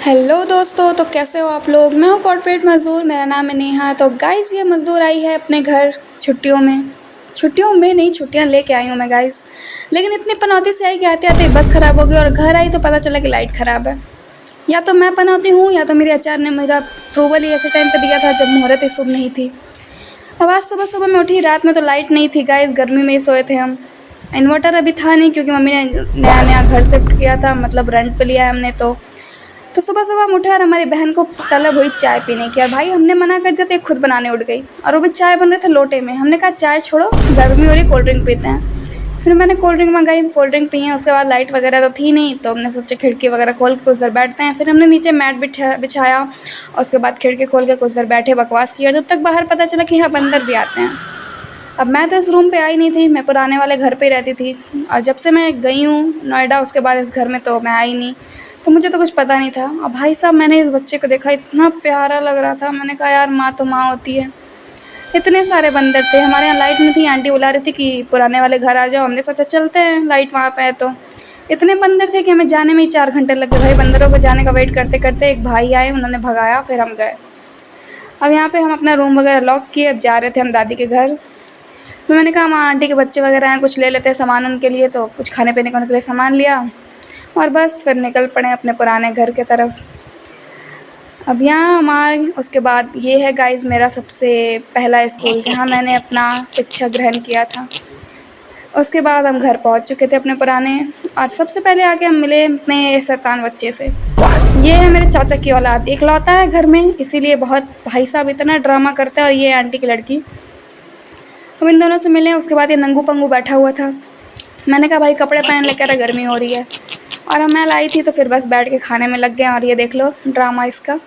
Hello दोस्तों, तो कैसे हो आप लोग। मैं हूँ कॉर्पोरेट मज़दूर, मेरा नाम है नेहा। तो गाइज़ ये मज़दूर आई है अपने घर छुट्टियों में नहीं, छुट्टियाँ लेके आई हूँ मैं गाइज़। लेकिन इतनी पनौती से आई कि आते आते बस ख़राब हो गई और घर आई तो पता चला कि लाइट ख़राब है। या तो मैं पनौती हूँ या तो मेरे एचआर ने मेरा अप्रूवल ही ऐसे टाइम पे दिया था जब मुहूर्त ही शुभ नहीं थी। अब आज सुबह सुबह मैं उठी, रात में तो लाइट नहीं थी गाइज़, गर्मी में ही सोए थे हम। इन्वर्टर अभी था नहीं क्योंकि मम्मी ने नया नया घर शिफ्ट किया था, मतलब रेंट पे लिया है हमने। तो सुबह-सुबह हम उठे और हमारी बहन को तलब हुई चाय पीने की, और भाई हमने मना कर दिया तो ये खुद बनाने उठ गई, और वो भी चाय बन रहे थे लोटे में। हमने कहा चाय छोड़ो, गर्मी हो रही, कोल्ड ड्रिंक पीते हैं। फिर मैंने कोल्ड ड्रिंक मंगाई, कोल्ड ड्रिंक पी है। उसके बाद लाइट वगैरह तो थी नहीं, तो हमने सोचा खिड़की वगैरह खोल के कुछ देर बैठते हैं। फिर हमने नीचे मैट बिछाया और उसके बाद खिड़की खोल के कुछ देर बैठे, बकवास किया, जब तक बाहर पता चला कि यहाँ बंदर भी आते हैं। अब मैं तो इस रूम पे आई नहीं थी, मैं पुराने वाले घर पे ही रहती थी, और जब से मैं गई हूँ नोएडा उसके बाद इस घर में तो मैं आई नहीं, तो मुझे तो कुछ पता नहीं था। और भाई साहब मैंने इस बच्चे को देखा, इतना प्यारा लग रहा था, मैंने कहा यार माँ तो माँ होती है। इतने सारे बंदर थे, हमारे यहाँ लाइट नहीं थी, आंटी बुला रही थी कि पुराने वाले घर आ जाओ। हमने सोचा चलते हैं, लाइट वहाँ पे है। तो इतने बंदर थे कि हमें जाने में ही 4 घंटे लग गए। भाई बंदरों को जाने का वेट करते करते एक भाई आए, उन्होंने भगाया, फिर हम गए। अब यहाँ पे हम अपना रूम वगैरह लॉक किए, अब जा रहे थे हम दादी के घर। तो मैंने कहा माँ आंटी के बच्चे वगैरह हैं, कुछ ले लेते हैं सामान उनके लिए, तो कुछ खाने पीने का उनके लिए सामान लिया और बस फिर निकल पड़े अपने पुराने घर के तरफ। अब यहाँ हमारे उसके बाद ये है गाइज़ मेरा सबसे पहला स्कूल जहाँ मैंने अपना शिक्षा ग्रहण किया था। उसके बाद हम घर पहुँच चुके थे अपने पुराने, और सबसे पहले आके हम मिले अपने शैतान बच्चे से। ये है मेरे चाचा की औलाद, इकलौता है घर में, इसीलिए बहुत भाई साहब इतना ड्रामा करता है। और ये आंटी की लड़की, हम इन दोनों से मिले। उसके बाद ये नंगू पंगू बैठा हुआ था। मैंने कहा भाई कपड़े पहन ले, कह रहा गर्मी हो रही है। और अब मैं लाई थी तो फिर बस बैठ के खाने में लग गए, और ये देख लो ड्रामा इसका।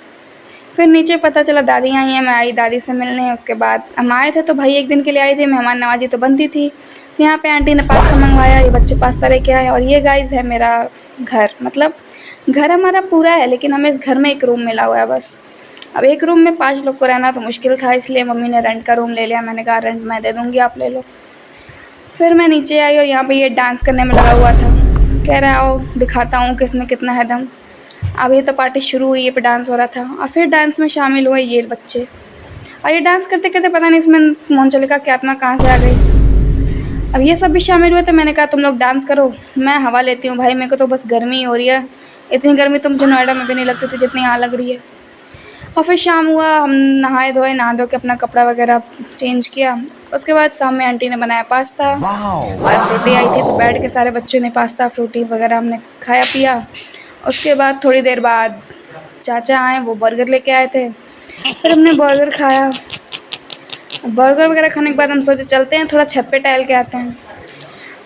फिर नीचे पता चला दादी आई हैं, मैं आई दादी से मिलने। उसके बाद हम आए थे तो भाई एक दिन के लिए आई थी, मेहमान नवाजी तो बनती थी। तो यहाँ पे आंटी ने पास्ता मंगवाया, ये बच्चे पास्ता लेके आए। और ये गाइस है मेरा घर, मतलब घर हमारा पूरा है लेकिन हमें इस घर में एक रूम मिला हुआ है बस। अब एक रूम में 5 लोग को रहना तो मुश्किल था, इसलिए मम्मी ने रेंट का रूम ले लिया। मैंने कहा रेंट मैं दे दूँगी, आप ले लो। फिर मैं नीचे आई और यहाँ पे ये डांस करने में लगा हुआ था, कह रहा आओ दिखाता हूँ कि इसमें कितना है दम। अब ये तो पार्टी शुरू हुई, ये पे डांस हो रहा था, और फिर डांस में शामिल हुए ये बच्चे। और ये डांस करते करते पता नहीं इसमें मोहनचोलिका की आत्मा कहाँ से आ गई। अब ये सब भी शामिल हुए, तो मैंने कहा तुम लोग डांस करो, मैं हवा लेती हूँ। भाई मेरे को तो बस गर्मी ही हो रही है, इतनी गर्मी तो मुझे नोएडा में भी नहीं लगती थी जितनी यहाँ लग रही है। और फिर शाम हुआ, हम नहाए धोए, नहा धो के अपना कपड़ा वगैरह चेंज किया। उसके बाद शाम में आंटी ने बनाया पास्ता और फ्रूटी आई थी, तो बैठ के सारे बच्चों ने पास्ता फ्रूटी वगैरह हमने खाया पिया। उसके बाद थोड़ी देर बाद चाचा आए, वो बर्गर लेके आए थे, फिर हमने बर्गर खाया। बर्गर वगैरह खाने के बाद हम सोचे चलते हैं थोड़ा छत पे टहल के आते हैं।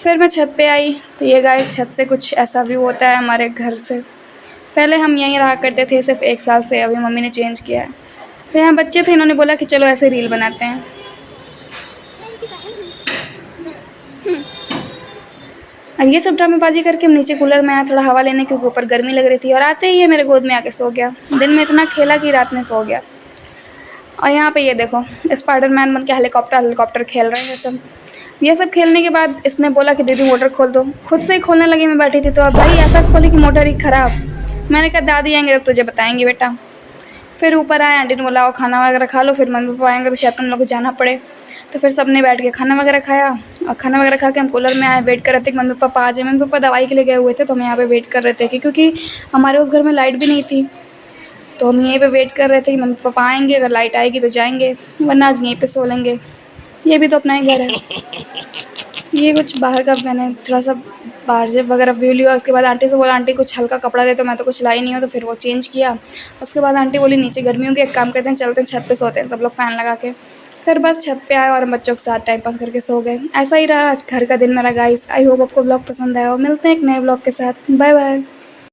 फिर मैं छत पे आई तो ये गाइस छत से कुछ ऐसा व्यू होता है हमारे घर से। पहले हम यहीं रहा करते थे सिर्फ 1 साल से, अभी मम्मी ने चेंज किया है। फिर यहाँ बच्चे थे, इन्होंने बोला कि चलो ऐसे रील बनाते हैं। अब ये सब ड्रामेबाजी करके हम नीचे कूलर में आए थोड़ा हवा लेने, क्योंकि ऊपर गर्मी लग रही थी। और आते ही ये मेरे गोद में आके सो गया। दिन में इतना खेला कि रात में सो गया। और यहाँ पे ये देखो स्पाइडरमैन बन के हेलीकॉप्टर खेल रहे हैं सब। ये सब खेलने के बाद इसने बोला कि दीदी मोटर खोल दो, खुद से ही खोलने लगी। मैं बैठी थी तो अब भाई ऐसा खोली कि मोटर ही ख़राब। मैंने कहा दादी आएंगे तब तुझे बताएंगे बेटा। फिर ऊपर आए, आंटी ने बोला खाना वगैरह खा लो, फिर मम्मी पापा आएंगे तो शायद तुम लोग को जाना पड़े। तो फिर सबने बैठ के खाना वगैरह खाया, और खाना वगैरह खा के हम कूलर में आए, वेट कर रहे थे कि मम्मी पापा आ जाए। मम्मी पापा दवाई के लिए गए हुए थे, तो हम यहाँ पे वेट कर रहे थे क्योंकि हमारे उस घर में लाइट भी नहीं थी। तो हम यहीं पे वेट कर रहे थे कि मम्मी पापा आएंगे, अगर लाइट आएगी तो जाएंगे, वरना आज यहीं पे सो लेंगे। ये भी तो अपना ही घर है। ये कुछ बाहर का मैंने थोड़ा सा बाहर से वगैरह व्यू लिया। उसके बाद आंटी से बोला आंटी कुछ हल्का कपड़ा दे, तो मैं तो कुछ लाई नहीं हूँ, तो फिर वो चेंज किया। उसके बाद आंटी बोली नीचे गर्मी होगी, एक काम करते हैं चलते हैं छत पे सोते हैं सब लोग फ़ैन लगा के। फिर बस छत पे आए और हम बच्चों के साथ टाइम पास करके सो गए। ऐसा ही रहा आज घर का दिन मेरा गाइस। आई होप आपको ब्लॉग पसंद आया, और मिलते हैं एक नए ब्लॉग के साथ। Bye bye.